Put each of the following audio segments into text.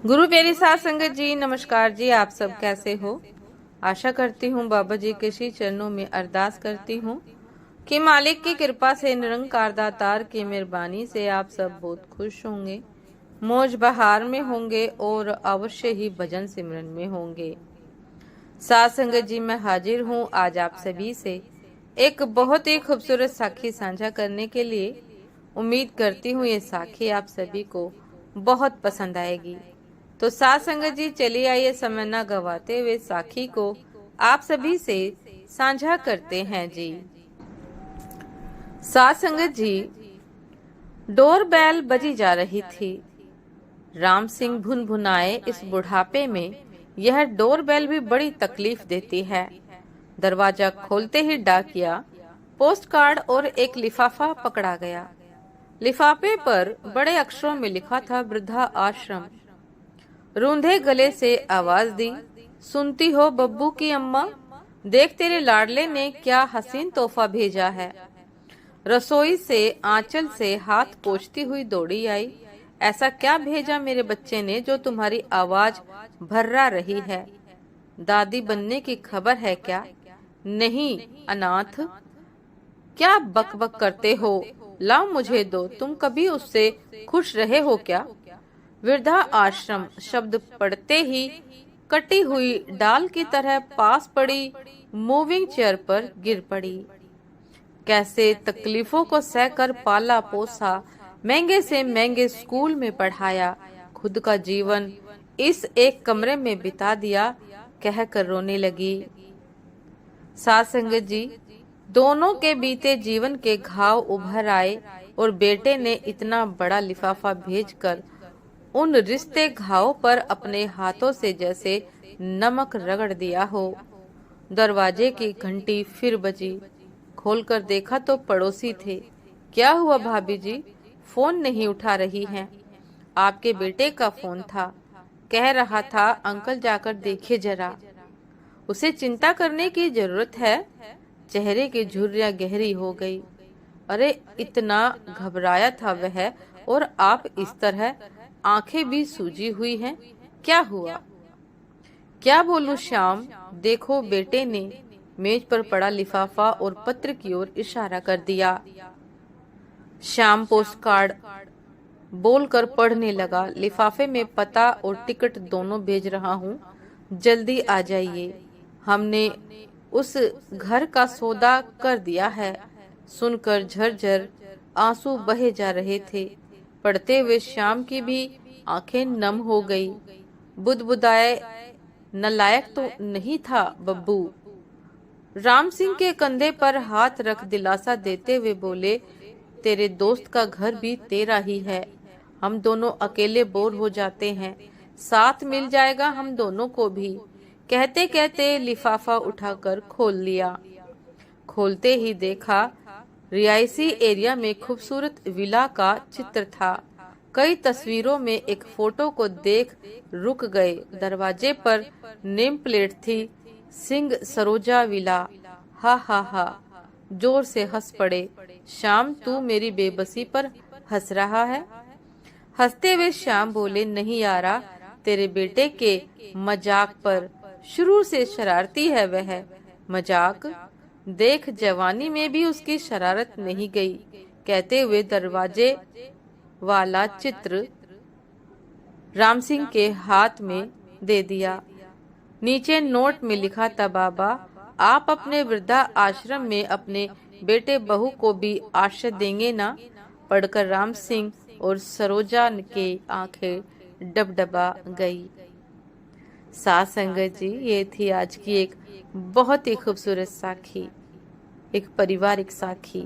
गुरु प्यारी साध संगत जी, नमस्कार जी। आप सब कैसे हो? आशा करती हूँ बाबा जी के श्री चरणों में अरदास करती हूँ कि मालिक की कृपा से, निरंकार दातार की मेहरबानी से आप सब बहुत खुश होंगे, मौज बहार में होंगे और अवश्य ही भजन सिमरन में होंगे। साध संगत जी, मैं हाजिर हूँ आज आप सभी से एक बहुत ही खूबसूरत साखी साझा करने के लिए। उम्मीद करती हूँ ये साखी आप सभी को बहुत पसंद आएगी। तो साथ संगत जी, चलिए आइए समय न गवाते हुए साखी को आप सभी से साझा करते हैं जी। साथ संगत जी, डोरबेल बजी जा रही थी। राम सिंह भुन भुनाए इस बुढ़ापे में यह डोरबेल भी बड़ी तकलीफ देती है। दरवाजा खोलते ही डाकिया, पोस्ट कार्ड और एक लिफाफा पकड़ा गया। लिफाफे पर बड़े अक्षरों में लिखा था वृद्धा आश्रम। रूंधे गले से आवाज दी, सुनती हो बब्बू की अम्मा? देख तेरे लाडले ने क्या हसीन तोहफा भेजा है। रसोई से आंचल से हाथ पोंछती हुई दौड़ी आई। ऐसा क्या भेजा मेरे बच्चे ने जो तुम्हारी आवाज भर्रा रही है? दादी बनने की खबर है क्या? नहीं अनाथ, क्या बक बक करते हो? लाओ मुझे दो। तुम कभी उससे खुश रहे हो क्या? वृद्धा आश्रम शब्द पढ़ते ही कटी हुई डाल की तरह पास पड़ी मूविंग चेयर पर गिर पड़ी। कैसे तकलीफों को सहकर पाला पोसा, महंगे से महंगे स्कूल में पढ़ाया, खुद का जीवन इस एक कमरे में बिता दिया, कहकर रोने लगी। साथ संगत जी, दोनों के बीते जीवन के घाव उभर आए और बेटे ने इतना बड़ा लिफाफा भेजकर उन रिश्ते घाव पर अपने हाथों से जैसे नमक रगड़ दिया हो। दरवाजे की घंटी फिर बजी। खोलकर देखा तो पड़ोसी थे। क्या हुआ भाभी जी, फोन नहीं उठा रही हैं? आपके बेटे का फोन था, कह रहा था अंकल जाकर देखिए जरा। उसे चिंता करने की जरूरत है। चेहरे की झुर्रियां गहरी हो गई। अरे इतना घबराया था वह, और आप इस तरह, आंखें भी सूजी हुई हैं। क्या हुआ? क्या बोलूं श्याम? देखो, बेटे ने मेज पर पड़ा लिफाफा और पत्र की ओर इशारा कर दिया। श्याम पोस्ट कार्ड बोलकर पढ़ने लगा। लिफाफे में पता और टिकट दोनों भेज रहा हूँ, जल्दी आ जाइए। हमने उस घर का सौदा कर दिया है। सुनकर झरझर आंसू बहे जा रहे थे। पढ़ते हुए श्याम की भी आंखें नम हो गई। बुदबुदाए, नालायक तो नहीं था बब्बू। राम सिंह के कंधे पर हाथ रख दिलासा देते हुए बोले, तेरे दोस्त का घर भी तेरा ही है। हम दोनों अकेले बोर हो जाते हैं, साथ मिल जाएगा हम दोनों को भी। कहते कहते लिफाफा उठाकर खोल लिया। खोलते ही देखा रिहायशी एरिया में खूबसूरत विला का चित्र था। कई तस्वीरों में एक फोटो को देख रुक गए। दरवाजे पर नेम प्लेट थी, सिंह सरोजा विला। हा हा हा, जोर से हंस पड़े। श्याम, तू मेरी बेबसी पर हंस रहा है? हंसते हुए श्याम बोले, नहीं यारा, तेरे बेटे के मजाक पर। शुरू से शरारती है वह। मजाक देख, जवानी में भी उसकी शरारत नहीं गई। कहते हुए दरवाजे वाला चित्र राम सिंह के हाथ में दे दिया। नीचे नोट में लिखा था, बाबा आप अपने वृद्धा आश्रम में अपने बेटे बहू को भी आश्रय देंगे ना? पढ़कर राम सिंह और सरोजा के आंखें डबडबा गई। साथ संगत जी, ये थी आज की एक बहुत ही खूबसूरत साखी, एक पारिवारिक साखी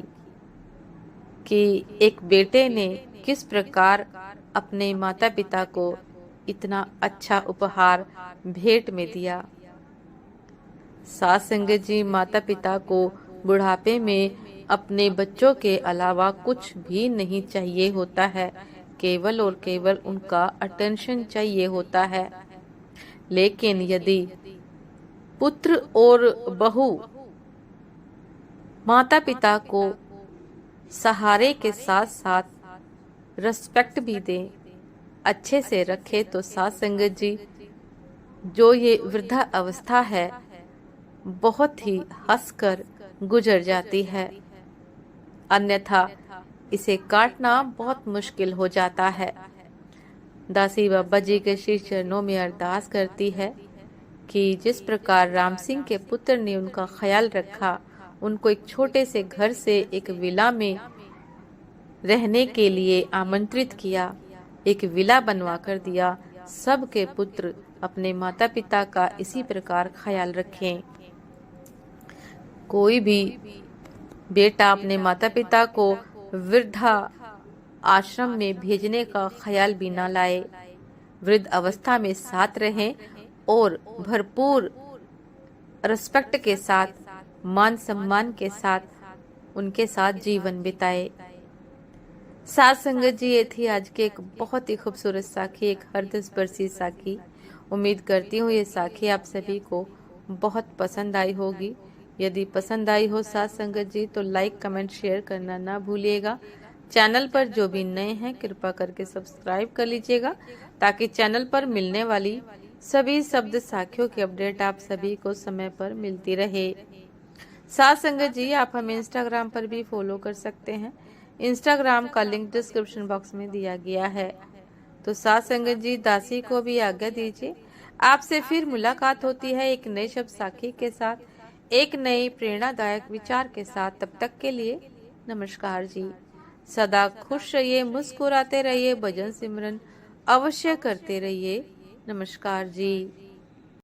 कि एक बेटे ने किस प्रकार अपने माता पिता को इतना अच्छा उपहार भेंट में दिया। साथ संगत जी, माता पिता को बुढ़ापे में अपने बच्चों के अलावा कुछ भी नहीं चाहिए होता है, केवल और केवल उनका अटेंशन चाहिए होता है। लेकिन यदि पुत्र और बहू माता पिता को सहारे के साथ साथ रिस्पेक्ट भी दें, अच्छे से रखे तो साथ संगत जी जो ये वृद्धा अवस्था है बहुत ही हंसकर गुजर जाती है, अन्यथा इसे काटना बहुत मुश्किल हो जाता है। दासी बाबा जी के श्री चरणों में अरदास करती है कि जिस प्रकार राम सिंह के पुत्र ने उनका ख्याल रखा, उनको एक छोटे से घर से एक विला में रहने के लिए आमंत्रित किया, एक विला बनवा कर दिया, सबके पुत्र अपने माता पिता का इसी प्रकार ख्याल रखें। कोई भी बेटा अपने माता पिता को वृद्धा आश्रम में भेजने का ख्याल भी ना लाए, वृद्ध अवस्था में साथ रहें और भरपूर रिस्पेक्ट के साथ, मान सम्मान के साथ उनके साथ जीवन बिताए। साथ संगत जी, ये थी आज की एक बहुत ही खूबसूरत साखी, एक हृदयस्पर्शी साखी। उम्मीद करती हूँ ये साखी आप सभी को बहुत पसंद आई होगी। यदि पसंद आई हो साथ संगत जी तो लाइक कमेंट शेयर करना ना भूलिएगा। चैनल पर जो भी नए हैं कृपा करके सब्सक्राइब कर लीजिएगा ताकि चैनल पर मिलने वाली सभी शब्द साखियों की अपडेट आप सभी को समय पर मिलती रहे। साथ संगत जी, आप हमें इंस्टाग्राम पर भी फॉलो कर सकते हैं। इंस्टाग्राम का लिंक डिस्क्रिप्शन बॉक्स में दिया गया है। तो साथ संगत जी, दासी को भी आज्ञा दीजिए। आपसे फिर मुलाकात होती है एक नए शब्द साखी के साथ, एक नए प्रेरणादायक विचार के साथ। तब तक के लिए नमस्कार जी। सदा खुश रहिए, मुस्कुराते रहिए, भजन सिमरन अवश्य करते रहिए। नमस्कार जी।